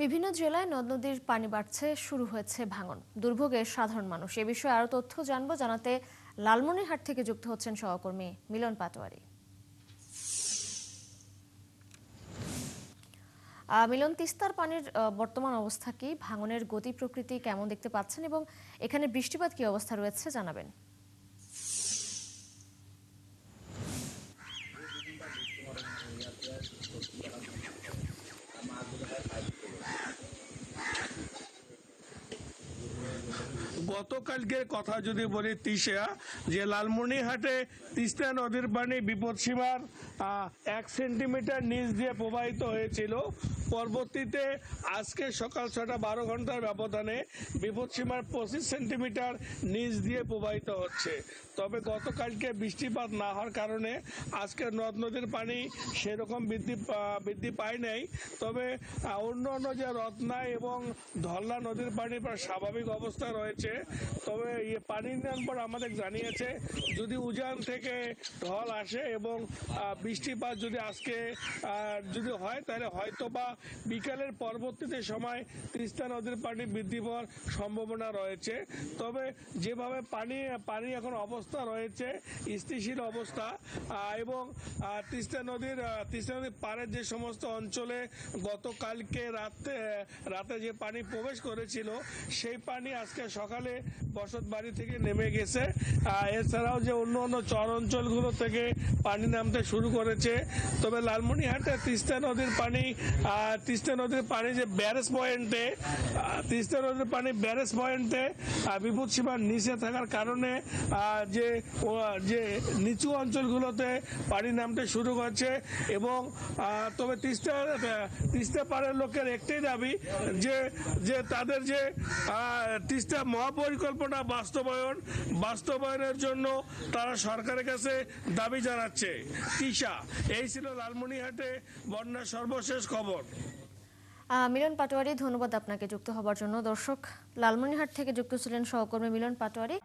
বিভিন্ন জেলায় নদ নদীর পানি বাড়ছে, শুরু হয়েছে ভাঙন। দুর্ভোগে সাধারণ মানুষ। এ বিষয়ে আরো তথ্য জানবো। জানাতে লালমনিরহাট থেকে যুক্ত হচ্ছেন সহকর্মী মিলন পাটোয়ারি। মিলন, তিস্তার পানির বর্তমান অবস্থা কি? ভাঙনের গতি প্রকৃতি কেমন দেখতে পাচ্ছেন এবং এখানে বৃষ্টিপাত কি অবস্থা রয়েছে জানাবেন। গতকালকের কথা যদি বলি তিশা, যে লালমনিরহাটে তিস্তা নদীর পানি বিপদসীমার 1 সেন্টিমিটার নিচ দিয়ে প্রবাহিত হয়েছিল। পরবর্তীতে আজকে সকাল 6টা 12 ঘন্টার ব্যবধানে বিপদসীমার 25 সেন্টিমিটার নিচ দিয়ে প্রবাহিত হচ্ছে। তবে গতকালকে বৃষ্টিপাত না হওয়ার কারণে আজকে নদ নদীর পানি সেরকম বৃদ্ধি পায় নাই। তবে অন্য অন্য যে রত্না এবং ধল্লা নদীর পানি প্রায় স্বাভাবিক অবস্থা রয়েছে। তবে পানি নেওয়ার পর আমাদের জানিয়েছে যদি উজান থেকে ঢল আসে এবং বৃষ্টিপাত যদি আজকে যদি হয় তাহলে হয়তো বা বিকালের পরবর্তীতে সময় তিস্তা নদীর পানি বৃদ্ধি পাওয়ার সম্ভাবনা রয়েছে। তবে যেভাবে পানি এখন অবস্থা রয়েছে স্থিতিশীল অবস্থা, এবং তিস্তা নদীর পাড়ের যে সমস্ত অঞ্চলে গতকালকে রাতে যে পানি প্রবেশ করেছিল সেই পানি আজকে সকালে বসত বাড়ি থেকে নেমে গেছে। এছাড়াও যে অন্য অন্য চর অঞ্চলগুলো থেকে পানি নামতে শুরু করেছে। তবে লালমনিরহাটে তিস্তা নদীর পানি যে ব্যারেজ পয়েন্টে বিপদসীমার নিচে থাকার কারণে যে নিচু অঞ্চলগুলোতে পানি নামতে শুরু করছে। এবং তবে তিস্তা পাড়ের লোকের একটাই দাবি যে তাদের যে তিস্তা মহাপরিকল্পনা বাস্তবায়নের জন্য তারা সরকারের কাছে দাবি জানাচ্ছে। তিশা, এই ছিল লালমনিরহাটে বন্যার সর্বশেষ খবর। মিলন পাটোয়ারি, ধন্যবাদ আপনাকে যুক্ত হবার জন্য। দর্শক, লালমনিরহাট থেকে যুক্ত ছিলেন সহকর্মী মিলন পাটোয়ারি।